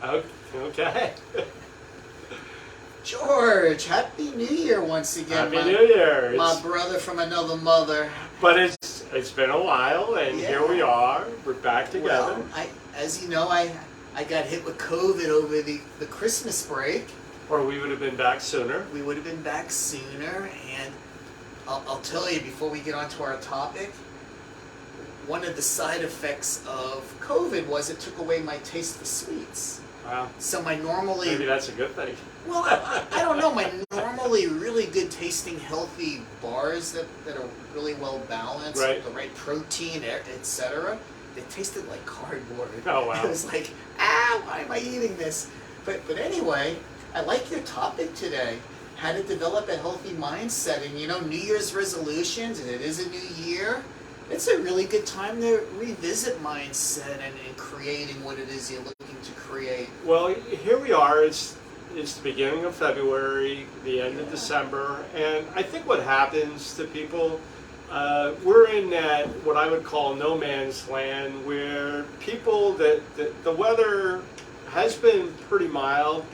Okay. George, Happy New Year once again. Happy New Year. My brother from another mother. But it's been a while, and Yeah. here we are. We're back together. Well, as you know, I got hit with COVID over the Christmas break. Or we would have been back sooner. We would have been back sooner, and I'll tell you before we get on to our topic, one of the side effects of COVID was it took away my taste for sweets. Wow. So my normally... Maybe that's a good thing. Well, I don't know. My normally really good tasting, healthy bars that are really well balanced, Right. with the right protein, etc., they tasted like cardboard. Oh, wow. It was like, why am I eating this? But anyway, I like your topic today. How to develop a healthy mindset. And New Year's resolutions, and it is a new year. It's a really good time to revisit mindset and creating what it is you're looking to create. Well, here we are. It's the beginning of February, the end of December, and I think what happens to people, we're in that what I would call no man's land, where people that the weather has been pretty mild,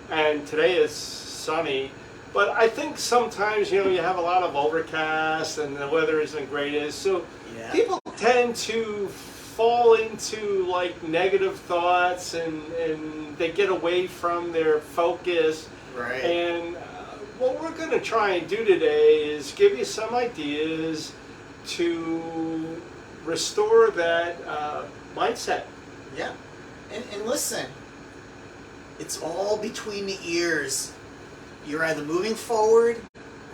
and today is sunny. But I think sometimes, you have a lot of overcast and the weather isn't greatest. So people tend to fall into like negative thoughts and they get away from their focus. Right. And what we're going to try and do today is give you some ideas to restore that mindset. Yeah. And listen, it's all between the ears. You're either moving forward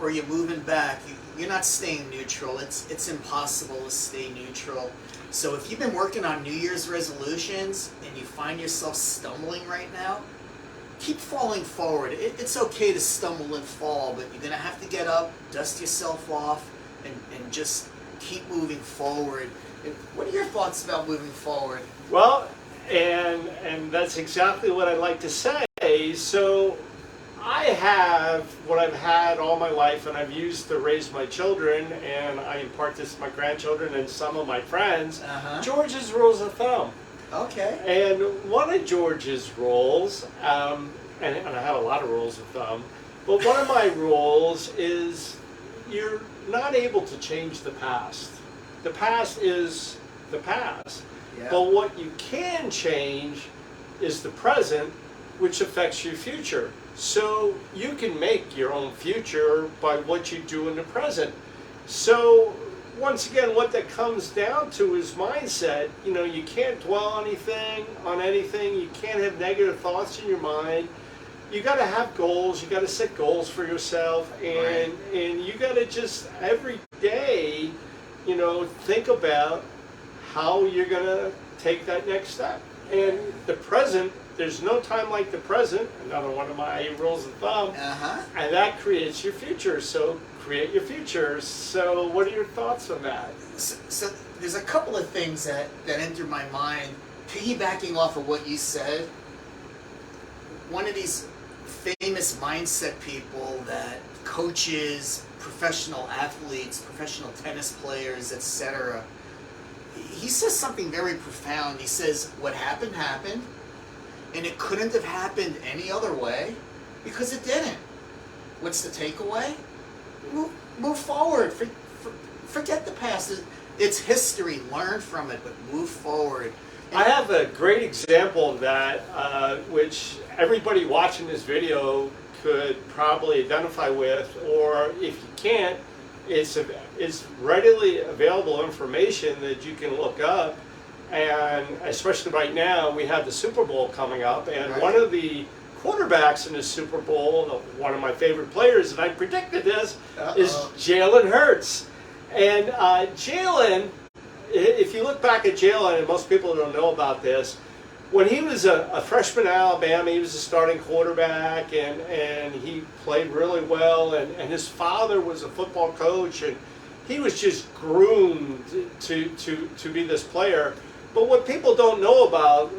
or you're moving back. You're not staying neutral. It's impossible to stay neutral. So if you've been working on New Year's resolutions and you find yourself stumbling right now, keep falling forward. It's okay to stumble and fall, but you're going to have to get up, dust yourself off, and just keep moving forward. And what are your thoughts about moving forward? Well, and that's exactly what I'd like to say. So I have what I've had all my life, and I've used to raise my children, and I impart this to my grandchildren and some of my friends. George's rules of thumb. Okay. And one of George's rules, and I have a lot of rules of thumb, but one of my rules is you're not able to change the past. The past is the past. Yeah. But what you can change is the present, which affects your future. So you can make your own future by what you do in the present. So once again, what that comes down to is mindset. You can't dwell on anything. You can't have negative thoughts in your mind. You got to have goals. You got to set goals for yourself, and you got to just every day, think about how you're going to take that next step. And the present, there's no time like the present, another one of my rules of thumb, and that creates your future. So create your future. So what are your thoughts on that? So there's a couple of things that enter my mind, piggybacking off of what you said. One of these famous mindset people that coaches, professional athletes, professional tennis players, etc., he says something very profound. He says, what happened, happened, and it couldn't have happened any other way because it didn't. What's the takeaway? Move forward. Forget the past. It's history. Learn from it, but move forward. And I have a great example of that, which everybody watching this video could probably identify with, or if you can't, it's readily available information that you can look up. And especially right now, we have the Super Bowl coming up, and one of the quarterbacks in the Super Bowl, one of my favorite players, and I predicted this, is Jalen Hurts. And Jalen, if you look back at Jalen, and most people don't know about this, when he was a freshman at Alabama, he was a starting quarterback, and he played really well, and his father was a football coach, and he was just groomed to be this player. But what people don't know about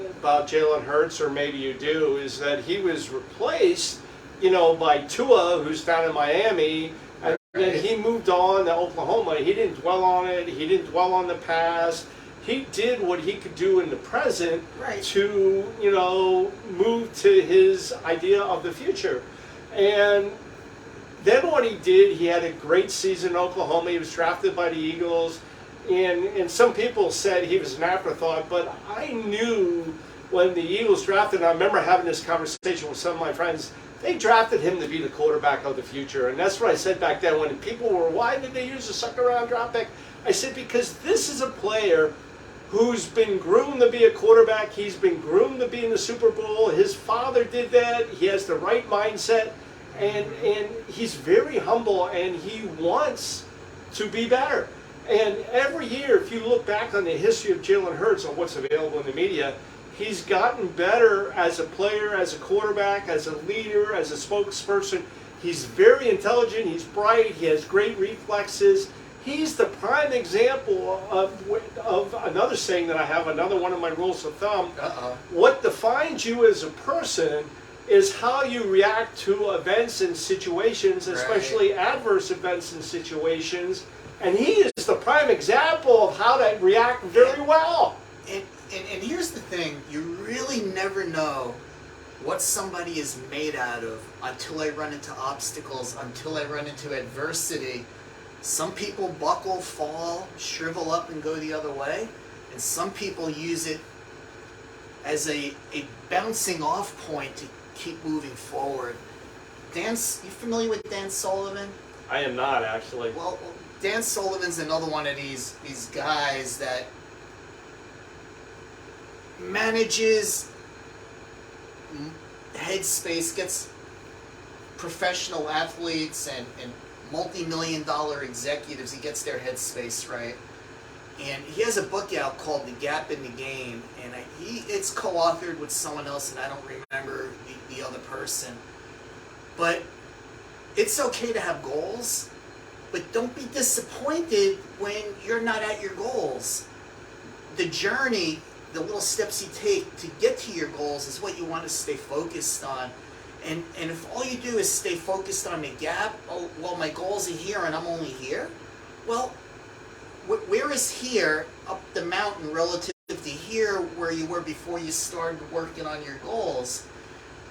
Jalen Hurts, or maybe you do, is that he was replaced, by Tua, who's down in Miami, and then he moved on to Oklahoma. He didn't dwell on it. He didn't dwell on the past. He did what he could do in the present to, to his idea of the future. And then what he did, he had a great season in Oklahoma. He was drafted by the Eagles. And some people said he was an afterthought, but I knew when the Eagles drafted him, I remember having this conversation with some of my friends, they drafted him to be the quarterback of the future. And that's what I said back then when people were, why did they use a second round draft pick? I said, because this is a player who's been groomed to be a quarterback. He's been groomed to be in the Super Bowl. His father did that. He has the right mindset. And he's very humble, and he wants to be better. And every year, if you look back on the history of Jalen Hurts on what's available in the media, he's gotten better as a player, as a quarterback, as a leader, as a spokesperson. He's very intelligent. He's bright. He has great reflexes. He's the prime example of another saying that I have, another one of my rules of thumb. What defines you as a person is how you react to events and situations, especially adverse events and situations. And he is the prime example of how to react very well. And here's the thing, you really never know what somebody is made out of until I run into obstacles, until I run into adversity. Some people buckle, fall, shrivel up, and go the other way. And some people use it as a bouncing off point to keep moving forward. You familiar with Dan Sullivan? I am not, actually. Well, Dan Sullivan's another one of these guys that manages headspace, gets professional athletes and multi-million-dollar executives, he gets their headspace right. And he has a book out called The Gap in the Game, and it's co-authored with someone else, and I don't remember the other person. But it's okay to have goals, but don't be disappointed when you're not at your goals. The journey, the little steps you take to get to your goals is what you want to stay focused on. And if all you do is stay focused on the gap, oh, well, my goals are here and I'm only here, well, where is here up the mountain relative to here where you were before you started working on your goals?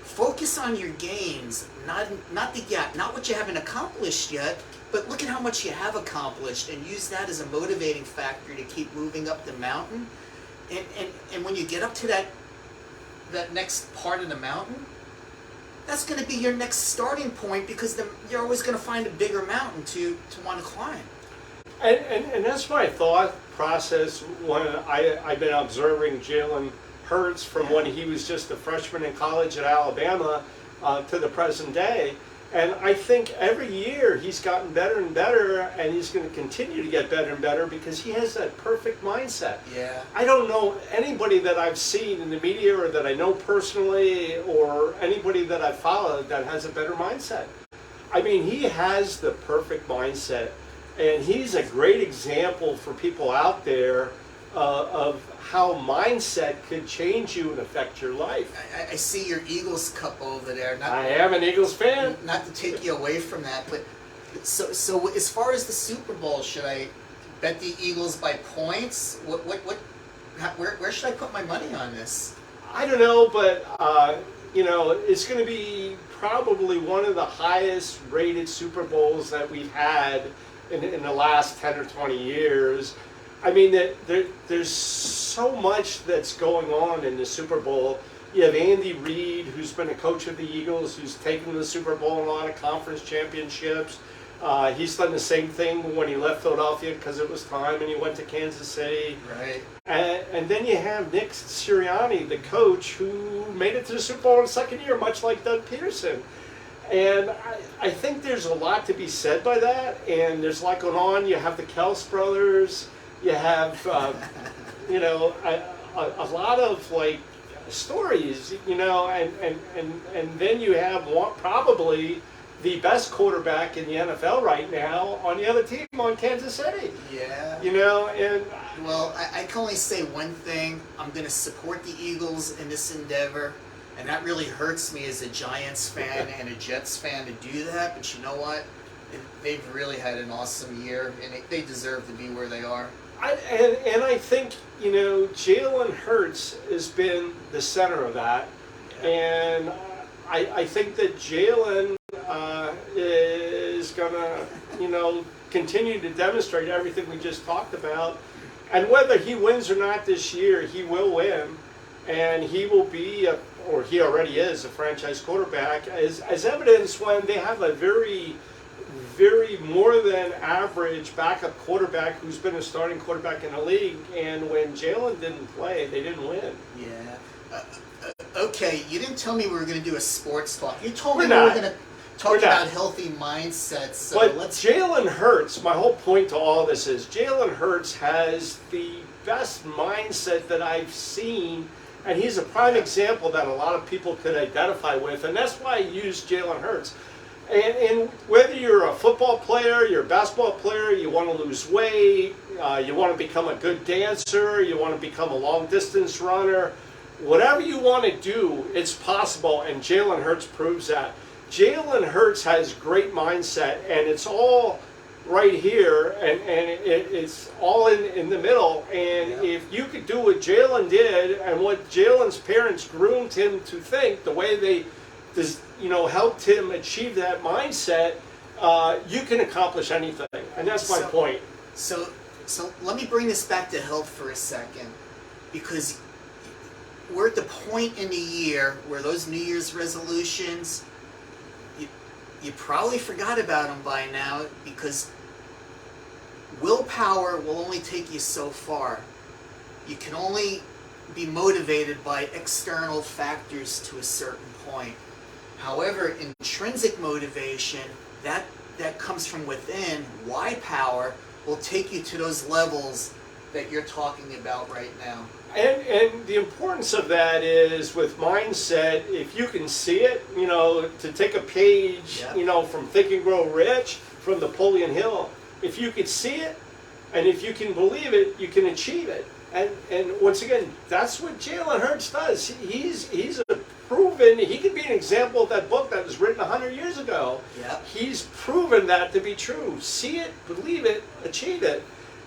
Focus on your gains, not the gap, not what you haven't accomplished yet, but look at how much you have accomplished and use that as a motivating factor to keep moving up the mountain. And when you get up to that next part of the mountain, that's going to be your next starting point, because you're always going to find a bigger mountain to want to climb. And that's my thought process when I've been observing Jalen Hurts from when he was just a freshman in college at Alabama to the present day. And I think every year he's gotten better and better, and he's going to continue to get better and better because he has that perfect mindset. Yeah. I don't know anybody that I've seen in the media or that I know personally or anybody that I've followed that has a better mindset. I mean, he has the perfect mindset, and he's a great example for people out there of how mindset could change you and affect your life. I see your Eagles cup over there. I am an Eagles fan. Not to take you away from that, but so as far as the Super Bowl, should I bet the Eagles by points? Where should I put my money on this? I don't know, but it's going to be probably one of the highest rated Super Bowls that we've had in the last 10 or 20 years. I mean, there's so much that's going on in the Super Bowl. You have Andy Reid, who's been a coach of the Eagles, who's taken the Super Bowl and a lot of conference championships. He's done the same thing when he left Philadelphia because it was time, and he went to Kansas City. Right. And then you have Nick Sirianni, the coach, who made it to the Super Bowl in the second year, much like Doug Peterson. And I think there's a lot to be said by that, and there's a lot going on. You have the Kels brothers. You have, a lot of stories, and then you have probably the best quarterback in the NFL right now on the other team, on Kansas City. Yeah. And well, I can only say one thing. I'm going to support the Eagles in this endeavor, and that really hurts me as a Giants fan and a Jets fan to do that. But you know what? They've really had an awesome year, and they deserve to be where they are. I think, Jalen Hurts has been the center of that. And I think that Jalen is gonna, continue to demonstrate everything we just talked about. And whether he wins or not this year, he will win, and he will be, or he already is, a franchise quarterback, as evidenced when they have a very, very more than average backup quarterback who's been a starting quarterback in the league. And when Jalen didn't play, they didn't win. Yeah. Okay, you didn't tell me we were going to do a sports talk. You told me We're we were not. going to talk about healthy mindsets. So But let's. Jalen Hurts, my whole point to all this is Jalen Hurts has the best mindset that I've seen, and he's a prime example that a lot of people could identify with, and that's why I use Jalen Hurts. And whether you're a football player, you're a basketball player, you want to lose weight, you want to become a good dancer, you want to become a long distance runner, whatever you want to do, it's possible, and Jalen Hurts proves that. Jalen Hurts has great mindset, and it's all right here, and it's all in the middle. And if you could do what Jalen did and what Jalen's parents groomed him to think, the way they helped him achieve that mindset, you can accomplish anything. And that's my point. So let me bring this back to health for a second, because we're at the point in the year where those New Year's resolutions, you probably forgot about them by now, because willpower will only take you so far. You can only be motivated by external factors to a certain point. However, intrinsic motivation, that comes from within, why power will take you to those levels that you're talking about right now. And the importance of that is with mindset, if you can see it, to take a page, from Think and Grow Rich, from Napoleon Hill, if you could see it, and if you can believe it, you can achieve it. And once again, that's what Jalen Hurts does. He's a proven, he could be an example of that book that was written 100 years ago. Yep. He's proven that to be true. See it, believe it, achieve it.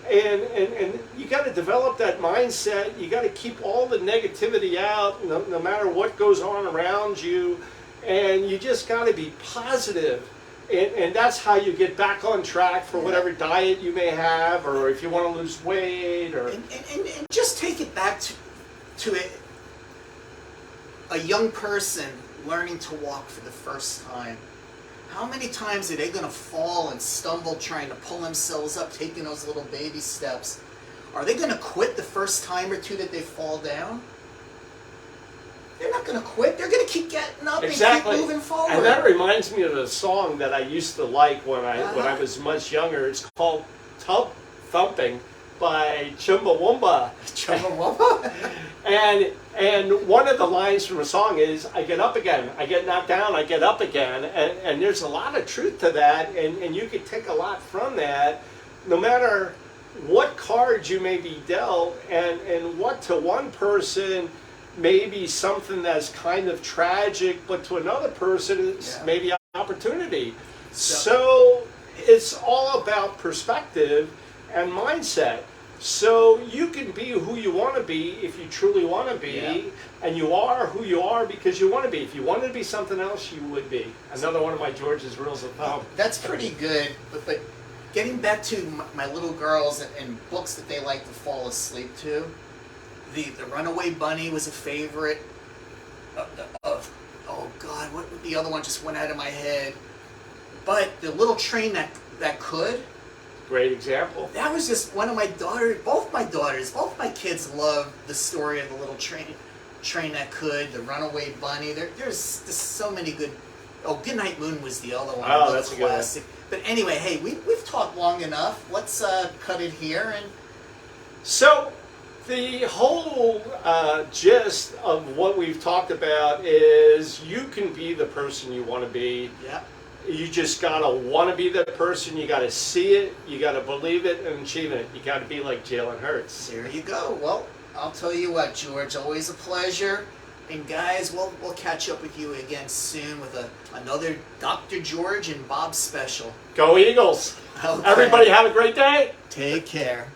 And you got to develop that mindset. You got to keep all the negativity out, no matter what goes on around you. And you just got to be positive. And that's how you get back on track for whatever diet you may have, or if you want to lose weight. And just take it back to a young person learning to walk for the first time. How many times are they going to fall and stumble trying to pull themselves up, taking those little baby steps? Are they going to quit the first time or two that they fall down? They're not going to quit. They're going to keep getting up and keep moving forward. And that reminds me of a song that I used to like when I was much younger. It's called Tub Thumping by Chumbawamba. Chumbawamba? And one of the lines from the song is, I get up again, I get knocked down, I get up again. And there's a lot of truth to that, and you could take a lot from that, no matter what cards you may be dealt, and what to one person may be something that's kind of tragic, but to another person it's maybe an opportunity. So it's all about perspective and mindset. So you can be who you want to be if you truly want to be, and you are who you are because you want to be. If you wanted to be something else, you would be. Another one of my George's rules of thumb. That's pretty good, but getting back to my little girls and books that they like to fall asleep to, the Runaway Bunny was a favorite. Oh God, what the other one just went out of my head. But The Little Train That Could. Great example. That was just one of my daughters. Both my kids love the story of The Little Train That Could, The Runaway Bunny. There's so many good. Oh, Goodnight Moon was the other one. Oh, that's a good one. But anyway, hey, we've talked long enough. Let's cut it here. And so the whole gist of what we've talked about is you can be the person you want to be. Yeah. You just gotta want to be that person. You gotta see it. You gotta believe it and achieve it. You gotta be like Jalen Hurts. There you go. Well, I'll tell you what, George. Always a pleasure. And guys, we'll catch up with you again soon with another Dr. George and Bob special. Go Eagles! Okay. Everybody have a great day. Take care.